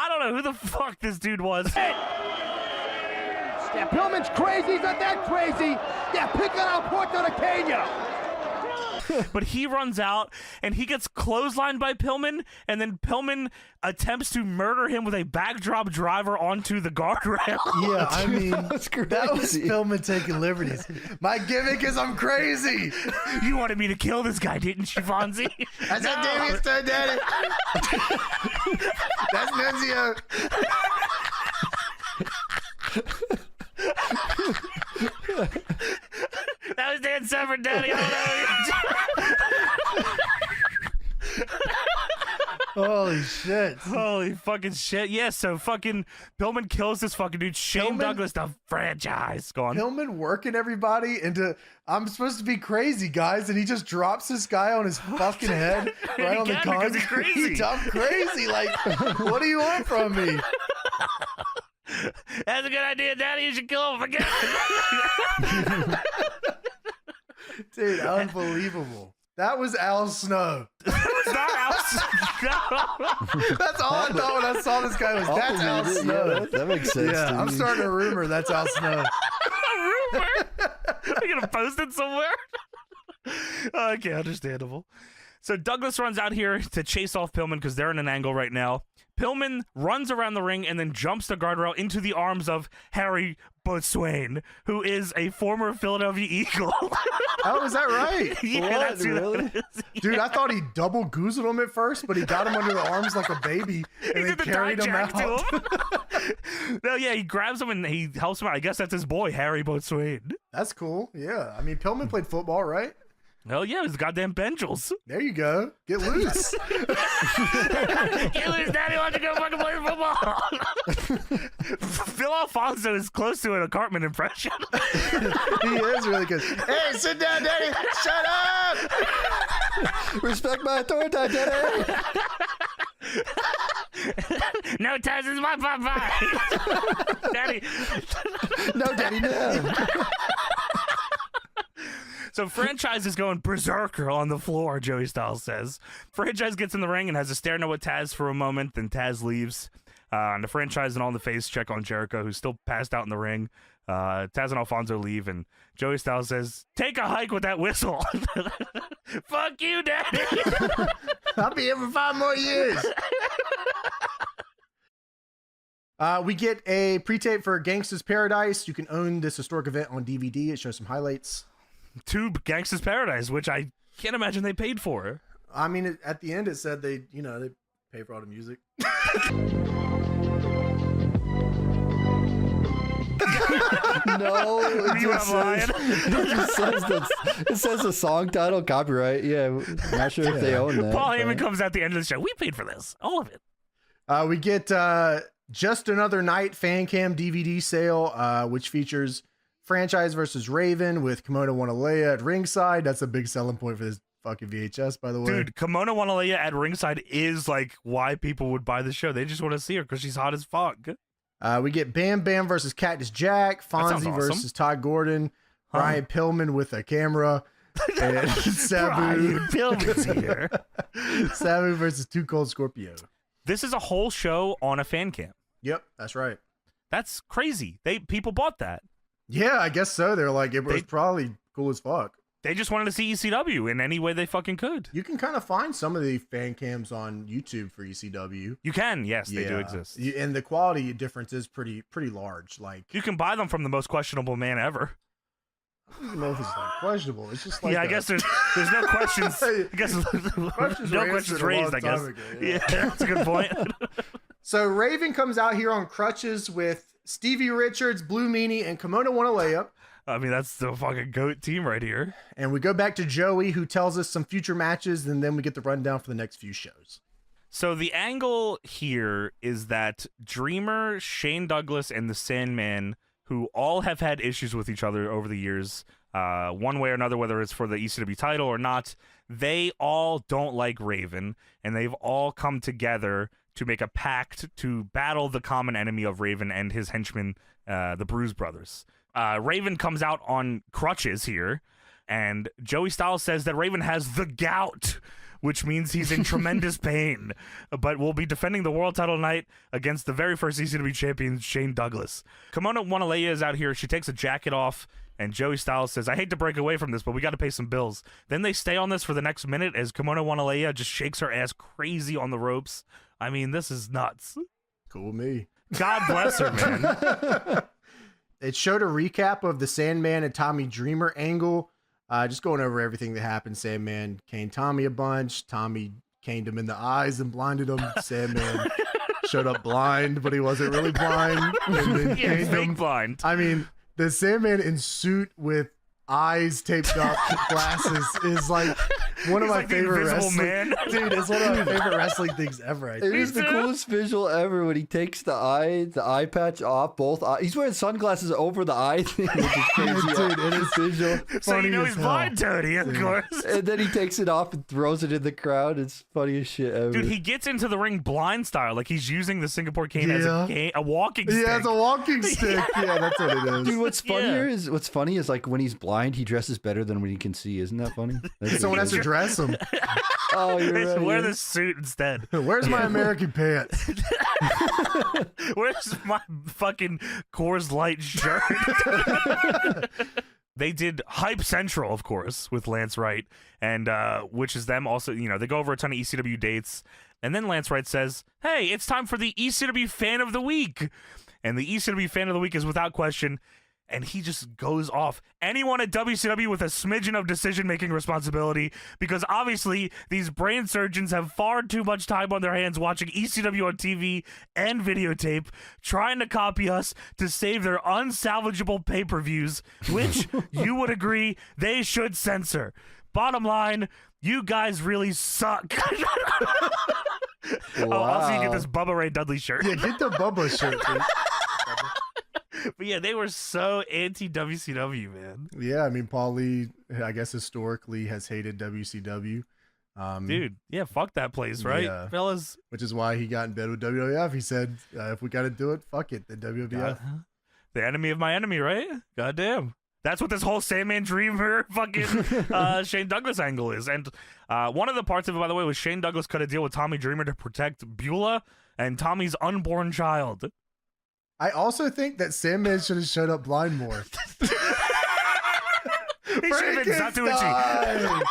don't know who the fuck this dude was. Yeah, Pillman's crazy. He's not that crazy. Yeah, pick it out, Puerto de Kenya. But he runs out and he gets clotheslined by Pillman, and then Pillman attempts to murder him with a backdrop driver onto the guardrail. Yeah, I mean, that was crazy. Pillman taking liberties. My gimmick is I'm crazy. You wanted me to kill this guy, didn't you, Fonzie? That's not Damian Stone, Daddy. That's Nunzio. That was Dan Severn, Daddy. I don't know. Holy shit. Holy fucking shit. Yeah, so fucking Pillman kills this fucking dude. Shane Douglas, the franchise. Go on. Pillman working everybody into, I'm supposed to be crazy, guys, and he just drops this guy on his fucking head right on the concrete. I'm crazy. Like, what do you want from me? That's a good idea, Daddy. You should kill him again. Dude, unbelievable. That was Al Snow. It's not Al Snow. That's all I thought when I saw this guy was, that's Al Snow. Yeah, that makes sense. Yeah, I'm starting a rumor that's Al Snow. A rumor? Are you going to post it somewhere? Okay, understandable. So Douglas runs out here to chase off Pillman because they're in an angle right now. Pillman runs around the ring and then jumps the guardrail into the arms of Harry Botswain, who is a former Philadelphia Eagle. Oh, is that right? Yeah, What? that's who Really? that is. Dude, I thought he double goozled him at first, but he got him under the arms like a baby and He then did the carried him jack out. to him. No, yeah, he grabs him and he helps him out. I guess that's his boy, Harry Botswain. That's cool. Yeah. I mean, Pillman played football, right? Hell yeah, it's goddamn Bengals. There you go. Get loose. Get loose, Daddy. Why don't you go fucking play football? Phil Alfonso is close to an Cartman impression. He is really good. Hey, sit down, Daddy. Shut up. Respect my authority, Daddy. No ties is my papa. Daddy. No, Daddy, no. So Franchise is going berserker on the floor, Joey Styles says. Franchise gets in the ring and has a stare down with Taz for a moment, then Taz leaves. And the Franchise and all the face check on Jericho, who's still passed out in the ring. Taz and Alfonso leave, and Joey Styles says, "Take a hike with that whistle." Fuck you, Daddy. I'll be here for 5 more years. We get a pre-tape for Gangsta's Paradise. You can own this historic event on DVD. It shows some highlights. To Gangsta's Paradise, which I can't imagine they paid for. I mean, at the end it said they pay for all the music. No, it says the song title, copyright. Yeah, I'm not sure if they own that. Paul Heyman comes out the end of the show. We paid for this, all of it. We get Just Another Night fan cam DVD sale, which features Franchise versus Raven with Kimona Wanalaya at ringside. That's a big selling point for this fucking VHS, by the way. Dude, Kimona Wanalaya at ringside is like why people would buy the show. They just want to see her because she's hot as fuck. We get Bam Bam versus Cactus Jack, Fonzie awesome. versus Todd Gordon, Brian Pillman with a camera, and Sabu. Pillman's here. Sabu versus Too Cold Scorpio. This is a whole show on a fan cam. Yep, that's right. That's crazy. People bought that. Yeah, I guess so. They're like, it was probably cool as fuck. They just wanted to see ECW in any way they fucking could. You can kind of find some of the fan cams on YouTube for ECW. You can, yes, they do exist. And the quality difference is pretty large. Like, you can buy them from the most questionable man ever. I don't even know if it's like questionable. It's just like I guess there's no questions. I guess no questions raised. I guess. Yeah, that's a good point. So Raven comes out here on crutches with Stevie Richards, Blue Meanie, and Kimona Wanalaya. I mean, that's the fucking GOAT team right here. And we go back to Joey, who tells us some future matches, and then we get the rundown for the next few shows. So the angle here is that Dreamer, Shane Douglas, and the Sandman, who all have had issues with each other over the years, one way or another, whether it's for the ECW title or not, they all don't like Raven, and they've all come together to make a pact to battle the common enemy of Raven and his henchmen, the Bruise Brothers. Raven comes out on crutches here, and Joey Styles says that Raven has the gout, which means he's in tremendous pain, but will be defending the world title tonight against the very first ECW champion, Shane Douglas. Kimona Wanalaya is out here. She takes a jacket off, and Joey Styles says, "I hate to break away from this, but we got to pay some bills." Then they stay on this for the next minute as Kimona Wanalaya just shakes her ass crazy on the ropes. I mean, this is nuts. Cool me. God bless her, man. It showed a recap of the Sandman and Tommy Dreamer angle. Just going over everything that happened. Sandman caned Tommy a bunch. Tommy caned him in the eyes and blinded him. Sandman showed up blind, but he wasn't really blind. And then yeah, fake blind. I mean, the Sandman in suit with eyes taped up, glasses is like one of my like the favorite Invisible wrestling. Man. Dude, it's one of my favorite wrestling things ever. I It think. is the coolest visual ever when he takes the eye patch off both eyes. He's wearing sunglasses over the eye thing, which is crazy. Dude, it is visual. So you know he's hell. blind, Tony, of course. And then he takes it off and throws it in the crowd. It's funny as shit ever. Dude, he gets into the ring blind style, like he's using the Singapore cane as a walking stick. Yeah, it's a walking stick. Yeah, that's what it is. Dude, what's funny is like when he's blind, he dresses better than when he can see. Isn't that funny? Someone has to dress him. Oh, you're They should right. wear yeah. this suit instead. Where's my American pants? Where's my fucking Coors Light shirt? They did Hype Central, of course, with Lance Wright, and which is them also, they go over a ton of ECW dates, and then Lance Wright says, hey, it's time for the ECW Fan of the Week. And the ECW Fan of the Week is without question, and he just goes off. Anyone at WCW with a smidgen of decision-making responsibility, because obviously these brain surgeons have far too much time on their hands watching ECW on TV and videotape, trying to copy us to save their unsalvageable pay-per-views, which you would agree they should censor. Bottom line, you guys really suck. Oh, also, you get this Bubba Ray Dudley shirt. Yeah, get the Bubba shirt, dude. But yeah, they were so anti-WCW, man. Yeah, I mean, Paul Lee, I guess historically has hated WCW. Dude, yeah, fuck that place, right, yeah. fellas? Which is why he got in bed with WWF. He said, if we got to do it, fuck it, the WWF. The enemy of my enemy, right? Goddamn. That's what this whole Sandman Dreamer fucking Shane Douglas angle is. And one of the parts of it, by the way, was Shane Douglas cut a deal with Tommy Dreamer to protect Beulah and Tommy's unborn child. I also think that Sandman should have showed up blind more. He should have been Zatuichi.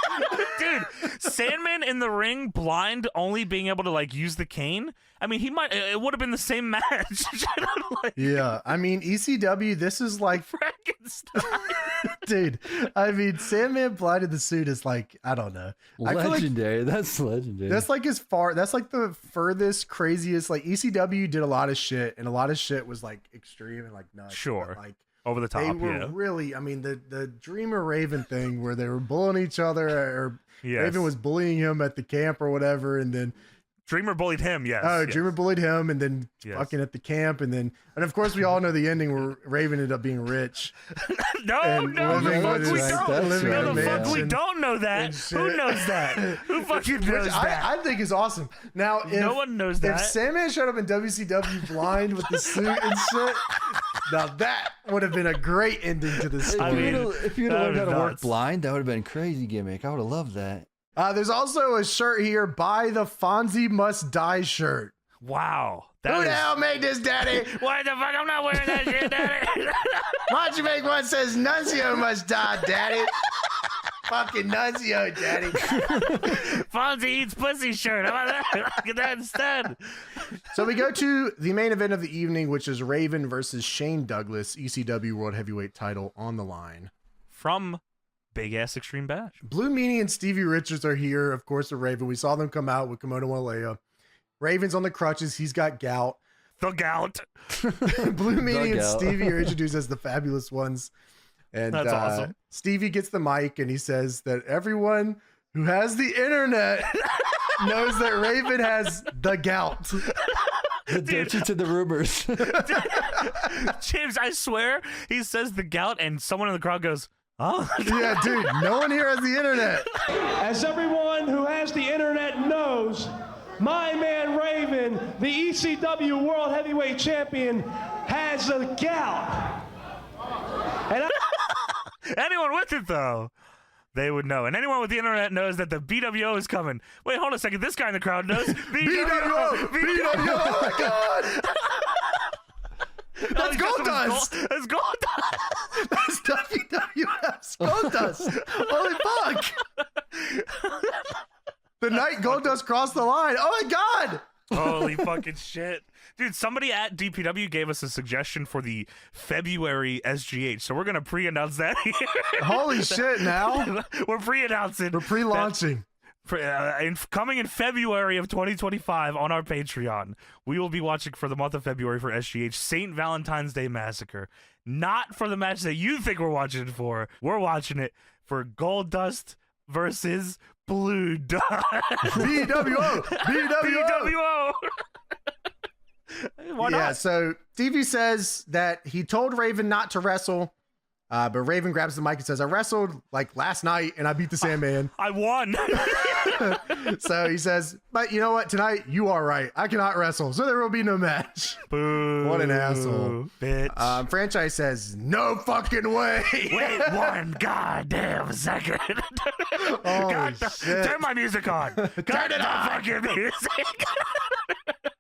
Dude, Sandman in the ring, blind, only being able to like use the cane. I mean, it would have been the same match. Yeah, I mean, ECW, this is like Frankenstein. Dude, I mean, Sandman blind in the suit is like, I don't know. Legendary. That's legendary. That's like that's like the furthest, craziest, like ECW did a lot of shit, and a lot of shit was like extreme and like nuts. Sure. Like, over the top, they were really, I mean, the Dreamer Raven thing where they were bullying each other, or Raven was bullying him at the camp or whatever, and then Dreamer bullied him, yes. Oh, Dreamer bullied him, and then fucking at the camp, and of course we all know the ending where Raven ended up being rich. No, the fuck we don't know that. Who knows that? Who fucking knows that? I think is awesome. Now, if, no one knows that. If Sandman showed up in WCW blind with the suit and shit, now that would have been a great ending to the story. If you'd have learned how to work blind, that would have been a crazy gimmick. I would have loved that. There's also a shirt here, buy the Fonzie Must Die shirt. Wow. Who the hell made this, Daddy? Why the fuck? I'm not wearing that shit, Daddy. Why'd you make one that says Nuncio must die, Daddy? Fucking Nuncio, Daddy. Fonzie eats pussy shirt. How about that? Get that instead. So we go to the main event of the evening, which is Raven versus Shane Douglas, ECW World Heavyweight title on the line. From Big Ass Extreme Bash. Blue Meanie and Stevie Richards are here, of course, with Raven. We saw them come out with Kimona Wanalaya. Raven's on the crutches. He's got gout. The gout. Blue Meanie and Stevie are introduced as the Fabulous Ones. And that's awesome. Stevie gets the mic and he says that everyone who has the internet knows that Raven has the gout. The dirty to the rumors. James, I swear, he says the gout and someone in the crowd goes, oh. Yeah, dude, no one here has the internet. As everyone who has the internet knows, my man Raven, the ECW World Heavyweight Champion, has a gout. And anyone with it, though, they would know. And anyone with the internet knows that the BWO is coming. Wait, hold a second. This guy in the crowd knows. BWO! Oh, my God! That's Goldust! That's Goldust! That's WWF's Goldust! Holy fuck! The night Goldust crossed the line. Oh my God! Holy fucking shit. Dude, somebody at DPW gave us a suggestion for the February SGH, so we're going to pre-announce that here. Holy shit, now? We're pre-announcing. We're pre-launching. Coming in February of 2025 on our Patreon, we will be watching for the month of February for SGH, St. Valentine's Day Massacre. Not for the match that you think we're watching it for. We're watching it for Goldust versus Blue Dot. BWO. BWO. Why not? Yeah, so Stevie says that he told Raven not to wrestle, but Raven grabs the mic and says, I wrestled like last night and I beat the Sandman. I won. So he says, but you know what? Tonight, you are right. I cannot wrestle, so there will be no match. Boo. What an asshole. Bitch. Franchise says, no fucking way. Wait one goddamn second. Shit. Turn my music on. Turn it on. Fucking music.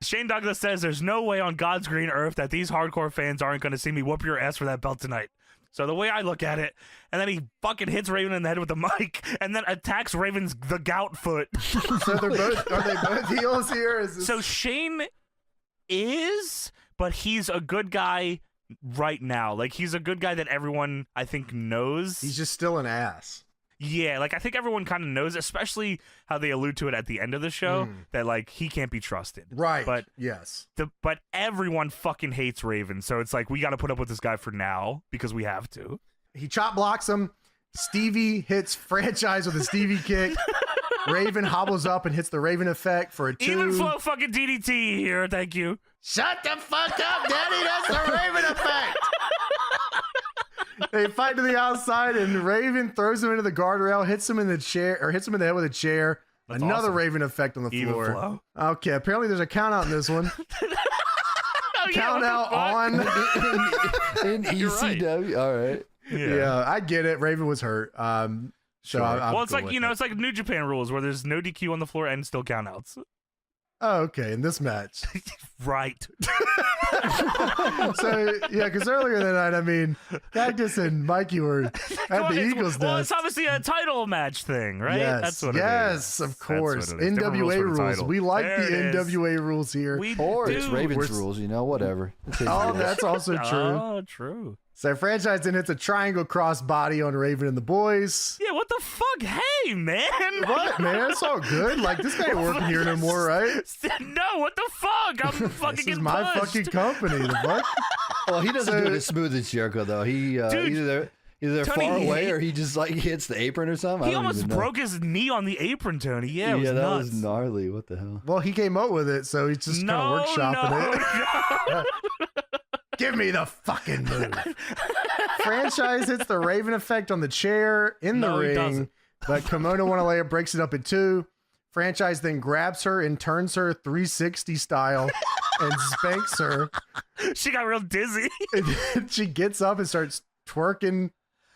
Shane Douglas says there's no way on God's green earth that these hardcore fans aren't going to see me whoop your ass for that belt tonight. So the way I look at it, and then he fucking hits Raven in the head with the mic, and then attacks Raven's the gout foot. So are they both heels here? So Shane is, but he's a good guy right now. Like, he's a good guy that everyone, I think, knows. He's just still an ass. Yeah, like, I think everyone kind of knows, especially how they allude to it at the end of the show, that, like, he can't be trusted. Right. But yes. But everyone fucking hates Raven, so it's like, we got to put up with this guy for now, because we have to. He chop blocks him. Stevie hits Franchise with a Stevie kick. Raven hobbles up and hits the Raven effect for a 2. Even flow fucking DDT here, thank you. Shut the fuck up, Daddy. That's the Raven effect. They fight to the outside, and Raven throws him into the guardrail, hits him in the chair, or hits him in the head with a chair. That's Another awesome. Raven effect on the Even floor. flow. Okay, apparently there's a count out in this one. Count out on in ECW. All right. Yeah, I get it. Raven was hurt. So Sure. I'm Well, it's cool like, with you know, it. it's like New Japan rules where there's no DQ on the floor and still countouts. Oh, okay, in this match. Right. So, yeah, because earlier that night, I mean, Cactus and Mikey were at the Eagles Well, nest. it's obviously a title match thing, right? Yes, That's what yes, it is. of course. That's what it is. Different NWA for the rules. title. We like There the it is. NWA rules here. We Or do. it's Ravens rules, you know, whatever. Oh, that's also true. Oh, true. So Franchise then hits a triangle cross body on Raven and the boys. Yeah, what the fuck? Hey, man. What, man? It's all good. Like, this guy ain't working here no more, right? No, what the fuck? I'm fucking This is getting my pushed. fucking company. The fuck? Well, he doesn't do it as smooth as Jericho, though. He Dude, either Tony, far away he- or he just like hits the apron or something. He I don't almost even know. broke his knee on the apron, Tony. Yeah, it was that nuts. was gnarly. What the hell? Well, he came up with it, so he's just kind of workshopping it. Give me the fucking move. Franchise hits the Raven effect on the chair in the No, he ring, doesn't. but Kimona Wanalaya breaks it up in 2. Franchise then grabs her and turns her 360 style and spanks her. She got real dizzy. And then she gets up and starts twerking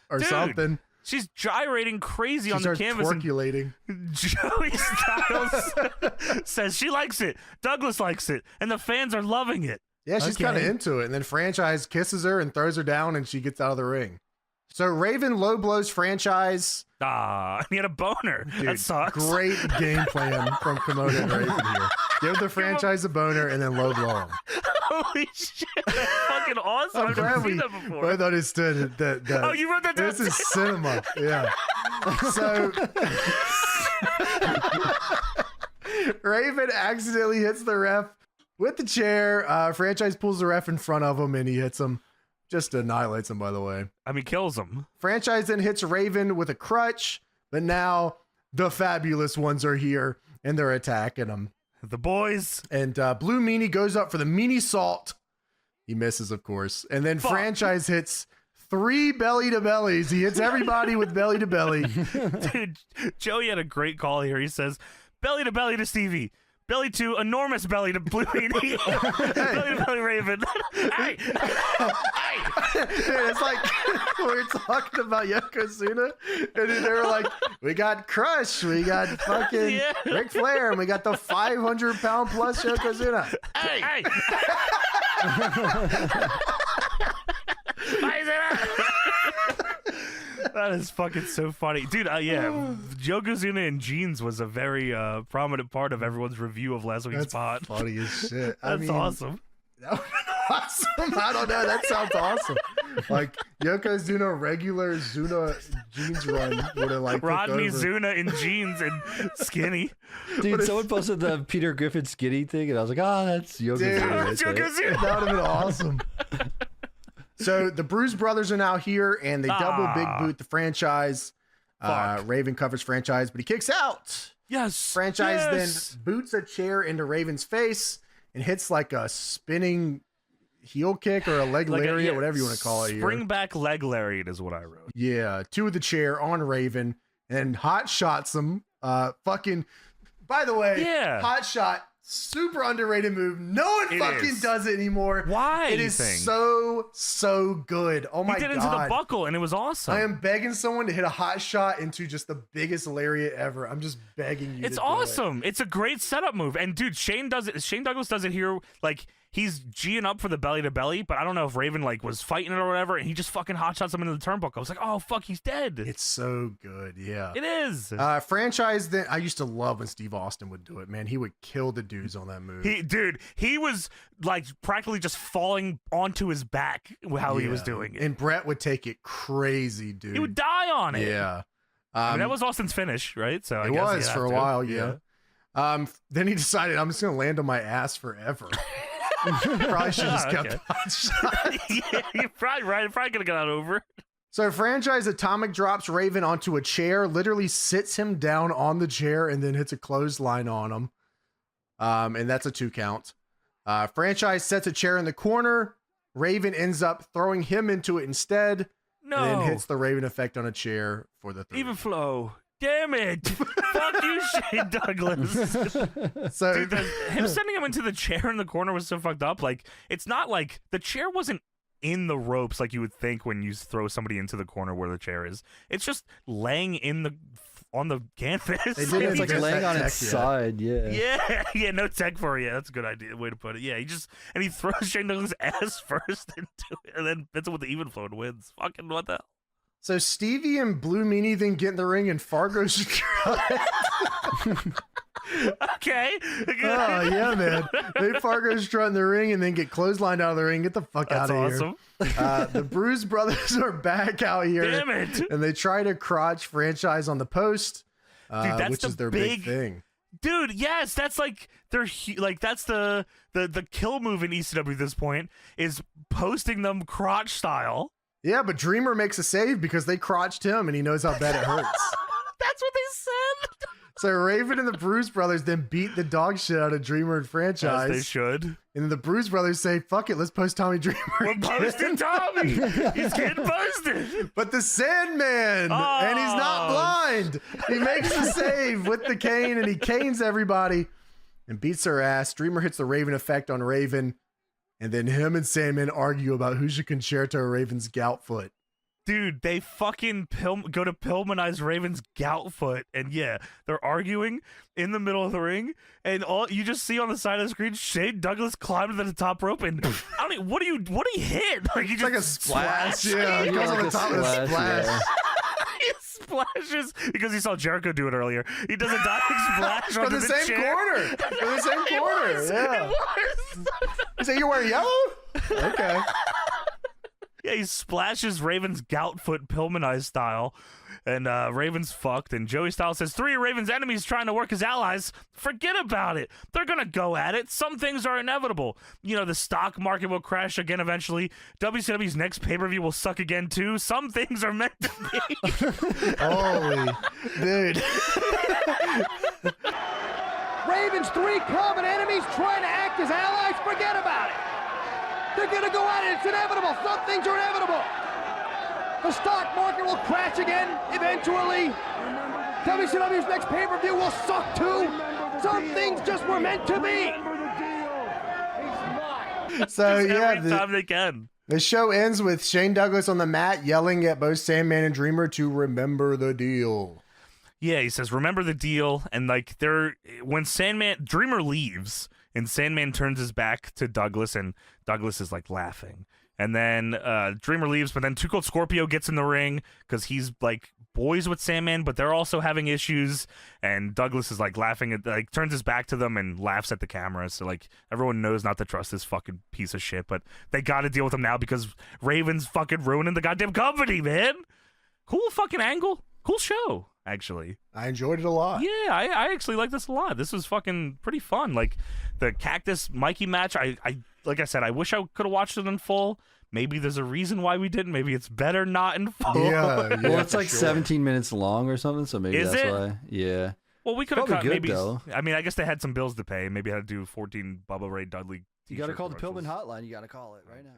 or Dude, something. She's gyrating crazy She on the starts canvas. And twerkulating. Joey Styles says she likes it. Douglas likes it. And the fans are loving it. Yeah, she's Okay. kind of into it. And then Franchise kisses her and throws her down, and she gets out of the ring. So Raven low blows Franchise. Ah, he had a boner. Dude, that sucks. great game plan from Kimona and Raven here. Give the Franchise a boner and then low blow him. Holy shit. That's fucking awesome. I'm I've never glad seen we that before. both understood that. Oh, you wrote that down This is too? cinema. Yeah. So Raven accidentally hits the ref with the chair. Franchise pulls the ref in front of him and he hits him. Just annihilates him, by the way. I mean, kills him. Franchise then hits Raven with a crutch, but now the fabulous ones are here and they're attacking him. The boys. And Blue Meanie goes up for the Meanie Salt. He misses, of course. And then Fuck. Franchise hits 3 belly to bellies. He hits everybody with belly to belly. Dude, Joey had a great call here. He says, belly to Stevie. Belly to enormous belly to Blue Meanie. Belly to belly Raven. Hey! Dude, it's like we were talking about Yokozuna, and then they were like, we got Crush, we got fucking Yeah. Ric Flair, and we got the 500-pound plus Yokozuna. Hey! That is fucking so funny. Dude, yeah, Yokozuna in jeans was a very prominent part of everyone's review of last week's That's pod. funny as shit. That's awesome. That would be awesome. I don't know. That sounds awesome. Like Yokozuna regular Zuna jeans run would have like Rodney took over. Zuna in jeans and skinny. Dude, someone posted the Peter Griffin skinny thing, and I was like, oh, that's Yokozuna. That's right there. Yokozuna. That would have been awesome. So the Bruise Brothers are now here, and they double big boot the Franchise. Raven covers Franchise, but he kicks out. Yes. Franchise then boots a chair into Raven's face and hits like a spinning heel kick or a leg lariat, whatever you want to call it. Spring back leg lariat is what I wrote. Yeah, two of the chair on Raven and hot shots him. Fucking, by the way, hot shot. Super underrated move. No one fucking does it anymore. Why? It is so good. Oh my god. He did it into the buckle and it was awesome. I am begging someone to hit a hot shot into just the biggest lariat ever. I'm just begging you. It's awesome. It's a great setup move. And dude, Shane Douglas does it here. Like, he's G'ing up for the belly to belly, but I don't know if Raven like was fighting it or whatever, and he just fucking hot shots him into the turnbuckle. I was like, oh fuck, he's dead. It's so good, yeah. It is. Franchise then I used to love when Steve Austin would do it, man. He would kill the dudes on that move. He was like practically just falling onto his back how he was doing it. And Brett would take it crazy, dude. He would die on it. Yeah. I mean, that was Austin's finish, right? So it was for a while, yeah. Then he decided, I'm just gonna land on my ass forever. Probably should have just kept hot shots. Yeah, you're probably right. Probably could have got over. So Franchise atomic drops Raven onto a chair, literally sits him down on the chair, and then hits a clothesline on him. And that's a 2 count. Franchise sets a chair in the corner. Raven ends up throwing him into it instead. No. And then hits the Raven effect on a chair for the 3. Even flow. Damn it. Fuck you, Shane Douglas. So dude, him sending him into the chair in the corner was so fucked up. Like, it's not like the chair wasn't in the ropes like you would think when you throw somebody into the corner where the chair is. It's just laying on the canvas. It's like laying on its side, Yeah, no tech for it. Yeah, that's a good idea, way to put it. Yeah, he throws Shane Douglas' ass first into it, and then hits it with the even flow and wins. Fucking what the hell? So Stevie and Blue Meanie then get in the ring and Fargo strut. Okay. Oh yeah, man. They Fargo strut in the ring and then get clotheslined out of the ring. Get the fuck out of awesome. here. The Bruise Brothers are back out here. Damn it. And they try to crotch Franchise on the post, dude, which is their big thing. Dude, yes, that's like that's the kill move in ECW at this point is posting them crotch style. Yeah, but Dreamer makes a save because they crotched him and he knows how bad it hurts. That's what they said. So Raven and the Bruise Brothers then beat the dog shit out of Dreamer and Franchise. As they should. And then the Bruise Brothers say, fuck it, let's post Tommy Dreamer. We're posting Tommy. He's getting posted. But the Sandman, and he's not blind. He makes the save with the cane and he canes everybody and beats her ass. Dreamer hits the Raven effect on Raven. And then him and Sandman argue about who should concerto Raven's gout foot. Dude, they fucking go to Pillmanize Raven's gout foot, and yeah, they're arguing in the middle of the ring, and all you just see on the side of the screen, Shane Douglas climbed to the top rope, and I don't know, what do you hit? Like he just like a splash. Yeah, he goes on the top of the splash. Yeah. He splashes because he saw Jericho do it earlier. He does a diving splash from the same chair. corner. From the same corner. Yeah. It was. You say you're wearing yellow? Okay. Yeah, he splashes Raven's gout foot Pillmanize style, and Raven's fucked. And Joey Styles says 3 of Raven's enemies trying to work as allies. Forget about it. They're gonna go at it. Some things are inevitable. You know, the stock market will crash again eventually. WCW's next pay-per-view will suck again too. Some things are meant to be. Holy dude. Raven's 3 common enemies trying to act as allies. Forget about it. They're gonna go at it. It's inevitable. Some things are inevitable. The stock market will crash again eventually. WCW's next pay-per-view will suck too. Some things just were meant to be. So yeah, every time they can. The show ends with Shane Douglas on the mat yelling at both Sandman and Dreamer to remember the deal. Yeah, he says, remember the deal. And like when Dreamer leaves and Sandman turns his back to Douglas and Douglas is like laughing. And then Dreamer leaves, but then Too Cold Scorpio gets in the ring because he's like boys with Sandman, but they're also having issues. And Douglas is like laughing at, like, turns his back to them and laughs at the camera. So like everyone knows not to trust this fucking piece of shit, but they got to deal with him now because Raven's fucking ruining the goddamn company, man. Cool fucking angle. Cool show, actually. I enjoyed it a lot. Yeah, I actually like this a lot. This was fucking pretty fun. Like the Cactus Mikey match, I like I said, I wish I could have watched it in full. Maybe there's a reason why we didn't. Maybe it's better not in full. Yeah, Well, it's like 17 minutes long or something, so maybe Is that's it? why. Yeah. Well, we could have Probably cut good, maybe. though. I mean, I guess they had some bills to pay. Maybe had to do 14 Bubba Ray Dudley. You got to t-shirt call the Pillman commercials. hotline. You got to call it right now.